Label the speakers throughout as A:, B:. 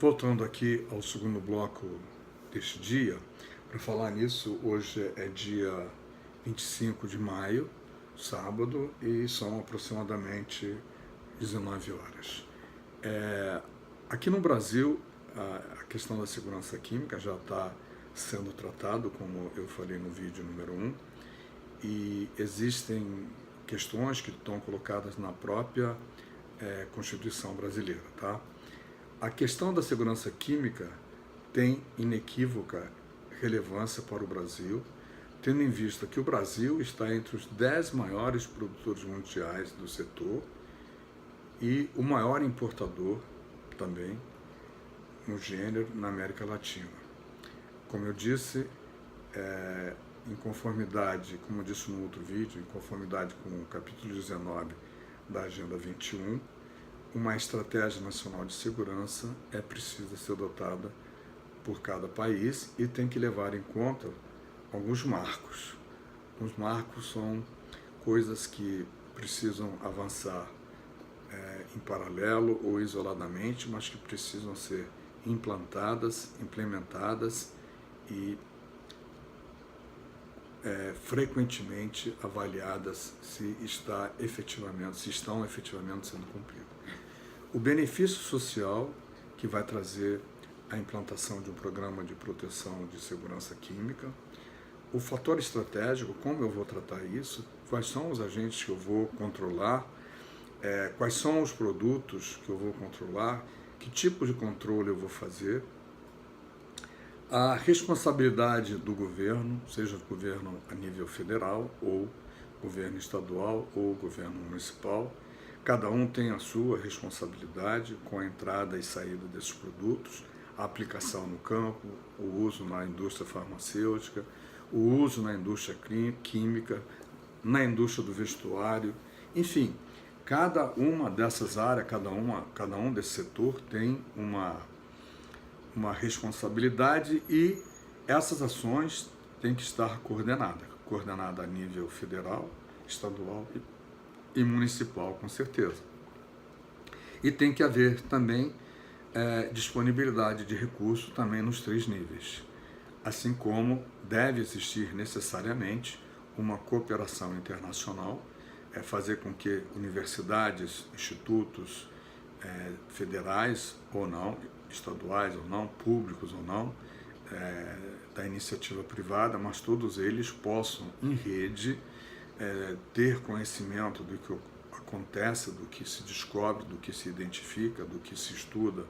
A: Voltando aqui ao segundo bloco deste dia, para falar nisso, hoje é dia 25 de maio, sábado, e são aproximadamente 19 horas. Aqui no Brasil, a questão da segurança química já está sendo tratado, como eu falei no vídeo número 1, e existem questões que estão colocadas na própria Constituição brasileira, tá? A questão da segurança química tem inequívoca relevância para o Brasil, tendo em vista que o Brasil está entre os 10 maiores produtores mundiais do setor e o maior importador também no gênero na América Latina. Como eu disse, em conformidade, como eu disse no outro vídeo, em conformidade com o capítulo 19 da Agenda 21, uma estratégia nacional de segurança precisa ser adotada por cada país e tem que levar em conta alguns marcos. Os marcos são coisas que precisam avançar em paralelo ou isoladamente, mas que precisam ser implantadas, implementadas e frequentemente avaliadas se estão efetivamente sendo cumpridas. O benefício social que vai trazer a implantação de um programa de proteção de segurança química, o fator estratégico, como eu vou tratar isso, quais são os agentes que eu vou controlar, quais são os produtos que eu vou controlar, que tipo de controle eu vou fazer, a responsabilidade do governo, seja o governo a nível federal, ou governo estadual, ou governo municipal. Cada um tem a sua responsabilidade com a entrada e saída desses produtos, a aplicação no campo, o uso na indústria farmacêutica, o uso na indústria química, na indústria do vestuário, enfim, cada uma dessas áreas, cada um desse setor tem uma responsabilidade e essas ações têm que estar coordenada a nível federal, estadual e municipal, com certeza. E tem que haver também disponibilidade de recursos também nos 3 níveis, assim como deve existir necessariamente uma cooperação internacional, fazer com que universidades, institutos federais ou não, estaduais ou não, públicos ou não, da iniciativa privada, mas todos eles possam, em rede, ter conhecimento do que acontece, do que se descobre, do que se identifica, do que se estuda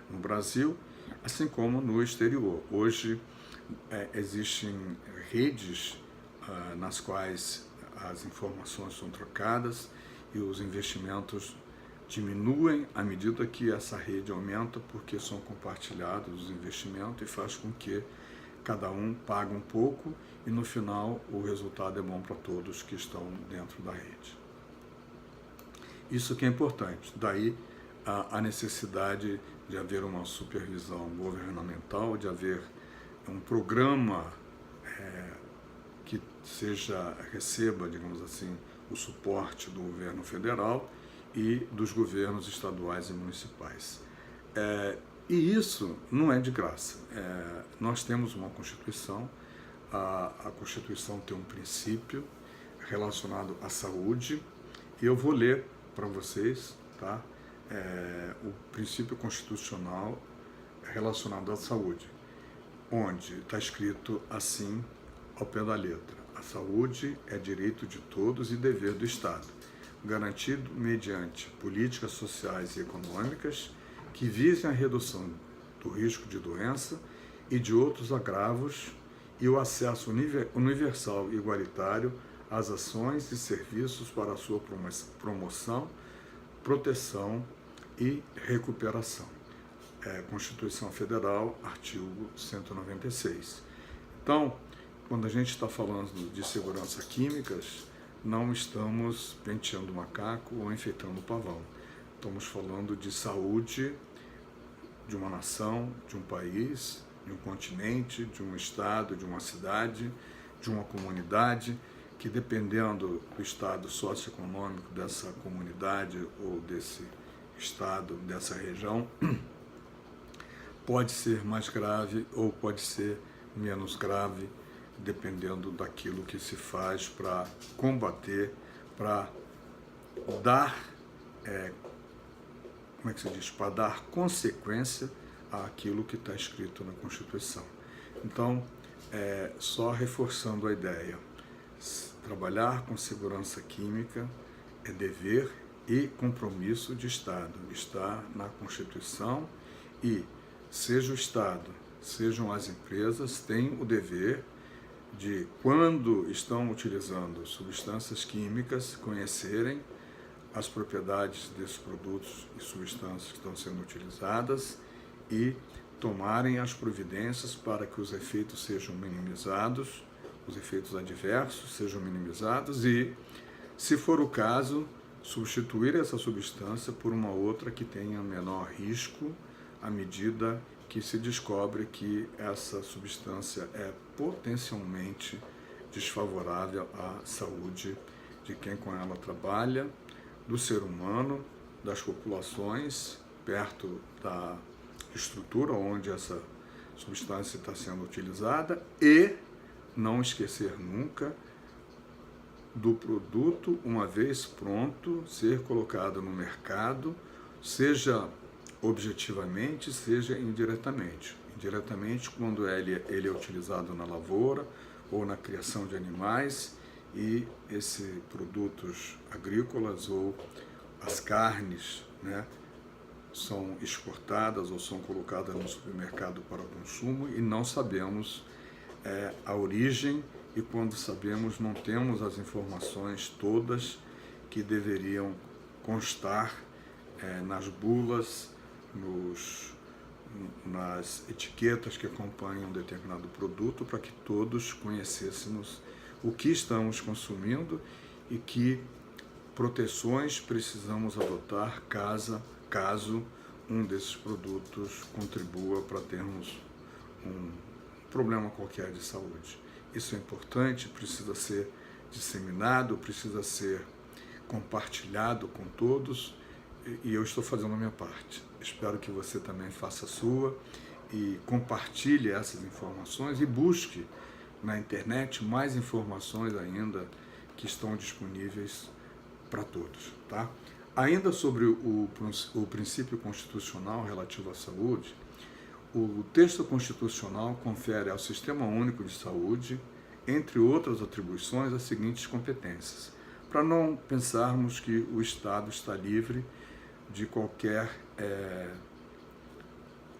A: no Brasil, assim como no exterior. Hoje existem redes nas quais as informações são trocadas e os investimentos diminuem à medida que essa rede aumenta, porque são compartilhados os investimentos e faz com que cada um pague um pouco e no final o resultado é bom para todos que estão dentro da rede. Isso que é importante, daí a necessidade de haver uma supervisão governamental, de haver um programa que receba, digamos assim, o suporte do governo federal e dos governos estaduais e municipais. E isso não é de graça. Nós temos uma Constituição, a Constituição tem um princípio relacionado à saúde, e eu vou ler para vocês, tá? O princípio constitucional relacionado à saúde, onde está escrito assim, ao pé da letra: a saúde é direito de todos e dever do Estado, garantido mediante políticas sociais e econômicas que visem a redução do risco de doença e de outros agravos e o acesso universal e igualitário às ações e serviços para a sua promoção, proteção e recuperação. Constituição Federal, artigo 196. Então, quando a gente está falando de segurança químicas, não estamos penteando macaco ou enfeitando pavão. Estamos falando de saúde de uma nação, de um país, de um continente, de um estado, de uma cidade, de uma comunidade, que dependendo do estado socioeconômico dessa comunidade ou desse estado, dessa região, pode ser mais grave ou pode ser menos grave, dependendo daquilo que se faz para combater, para dar, como é que se diz, para dar consequência àquilo que está escrito na Constituição. Então, só reforçando a ideia, trabalhar com segurança química é dever e compromisso de Estado, está na Constituição, e seja o Estado, sejam as empresas, têm o dever de, quando estão utilizando substâncias químicas, conhecerem as propriedades desses produtos e substâncias que estão sendo utilizadas e tomarem as providências para que os efeitos sejam minimizados, os efeitos adversos sejam minimizados e, se for o caso, substituir essa substância por uma outra que tenha menor risco à medida que se descobre que essa substância é potencialmente desfavorável à saúde de quem com ela trabalha, do ser humano, das populações perto da estrutura onde essa substância está sendo utilizada, e não esquecer nunca do produto, uma vez pronto, ser colocado no mercado, seja objetivamente, seja indiretamente. Indiretamente, quando ele é utilizado na lavoura ou na criação de animais, e esses produtos agrícolas ou as carnes, né, são exportadas ou são colocadas no supermercado para consumo e não sabemos a origem, e quando sabemos não temos as informações todas que deveriam constar nas bulas, nas etiquetas que acompanham um determinado produto, para que todos conhecêssemos o que estamos consumindo e que proteções precisamos adotar caso um desses produtos contribua para termos um problema qualquer de saúde. Isso é importante, precisa ser disseminado, precisa ser compartilhado com todos, e eu estou fazendo a minha parte. Espero que você também faça a sua e compartilhe essas informações e busque na internet mais informações ainda que estão disponíveis para todos, tá? Ainda sobre o princípio constitucional relativo à saúde, o texto constitucional confere ao Sistema Único de Saúde, entre outras atribuições, as seguintes competências, para não pensarmos que o Estado está livre de qualquer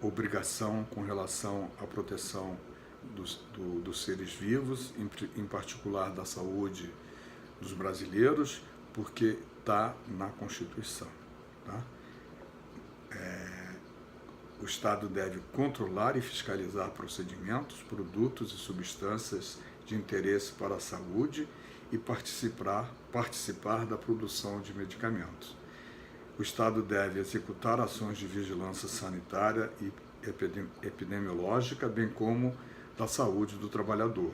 A: obrigação com relação à proteção dos seres vivos, em particular da saúde dos brasileiros, porque está na Constituição. Tá? O Estado deve controlar e fiscalizar procedimentos, produtos e substâncias de interesse para a saúde e participar da produção de medicamentos. O Estado deve executar ações de vigilância sanitária e epidemiológica, bem como da saúde do trabalhador,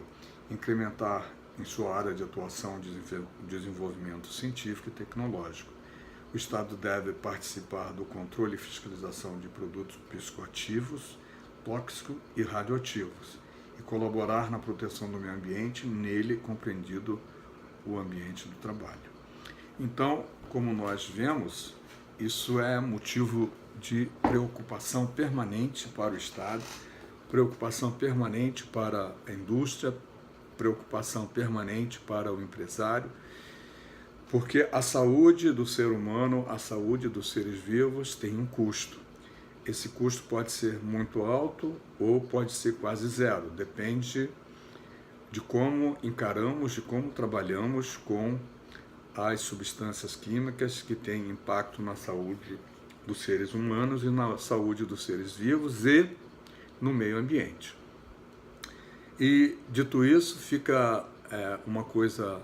A: incrementar em sua área de atuação desenvolvimento científico e tecnológico. O Estado deve participar do controle e fiscalização de produtos psicoativos, tóxicos e radioativos, e colaborar na proteção do meio ambiente, nele compreendido o ambiente do trabalho. Então, como nós vemos, isso é motivo de preocupação permanente para o Estado, preocupação permanente para a indústria, preocupação permanente para o empresário, porque a saúde do ser humano, a saúde dos seres vivos tem um custo. Esse custo pode ser muito alto ou pode ser quase zero, depende de como encaramos, de como trabalhamos com as substâncias químicas que têm impacto na saúde dos seres humanos e na saúde dos seres vivos e no meio ambiente. E, dito isso, fica uma coisa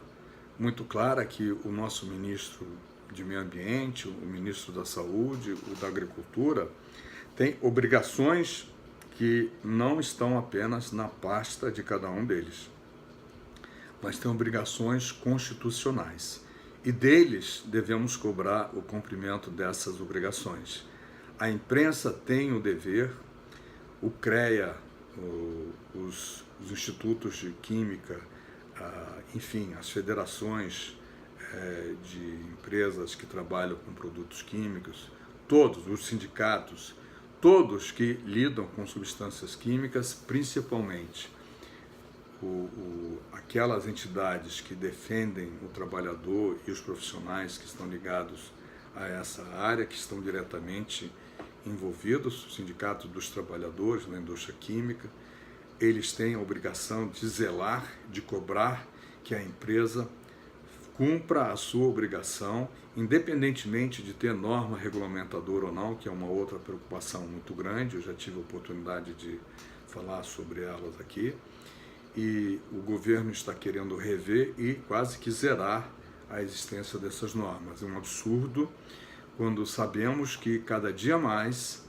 A: muito clara, que o nosso ministro de Meio Ambiente, o ministro da Saúde, o da Agricultura, tem obrigações que não estão apenas na pasta de cada um deles, mas tem obrigações constitucionais. E deles devemos cobrar o cumprimento dessas obrigações. A imprensa tem o dever, o CREA, os institutos de química, enfim, as federações de empresas que trabalham com produtos químicos, todos os sindicatos, todos que lidam com substâncias químicas, principalmente aquelas entidades que defendem o trabalhador e os profissionais que estão ligados a essa área, que estão diretamente envolvidos, o Sindicato dos Trabalhadores na Indústria Química, eles têm a obrigação de zelar, de cobrar que a empresa cumpra a sua obrigação, independentemente de ter norma regulamentadora ou não, que é uma outra preocupação muito grande, eu já tive a oportunidade de falar sobre elas aqui, e o governo está querendo rever e quase que zerar a existência dessas normas. É um absurdo quando sabemos que cada dia mais,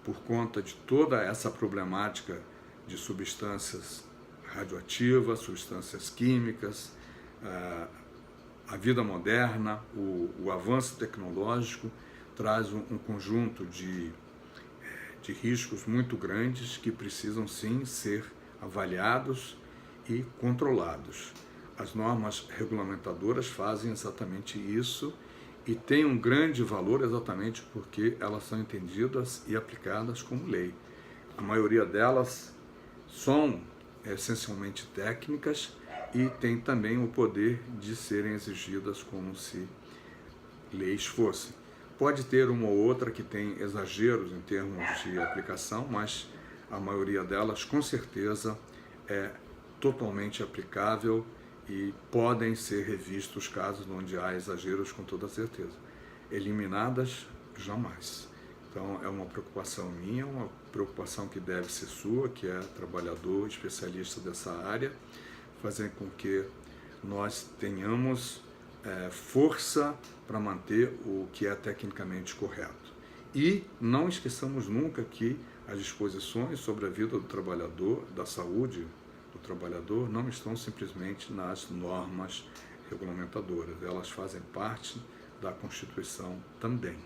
A: por conta de toda essa problemática de substâncias radioativas, substâncias químicas, a vida moderna, o avanço tecnológico traz um conjunto de riscos muito grandes que precisam sim ser avaliados e controlados. As normas regulamentadoras fazem exatamente isso e têm um grande valor exatamente porque elas são entendidas e aplicadas como lei. A maioria delas são essencialmente técnicas e têm também o poder de serem exigidas como se leis fossem. Pode ter uma ou outra que tem exageros em termos de aplicação, mas a maioria delas com certeza é totalmente aplicável e podem ser revistos casos onde há exageros com toda certeza. Eliminadas, jamais. Então é uma preocupação minha, uma preocupação que deve ser sua, que é trabalhador, especialista dessa área, fazer com que nós tenhamos força para manter o que é tecnicamente correto. E não esqueçamos nunca que as disposições sobre a vida do trabalhador, da saúde do trabalhador, não estão simplesmente nas normas regulamentadoras, elas fazem parte da Constituição também,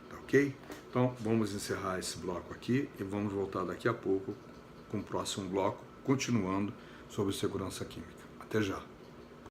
A: tá ok? Então vamos encerrar esse bloco aqui e vamos voltar daqui a pouco com o próximo bloco, continuando sobre segurança química. Até já!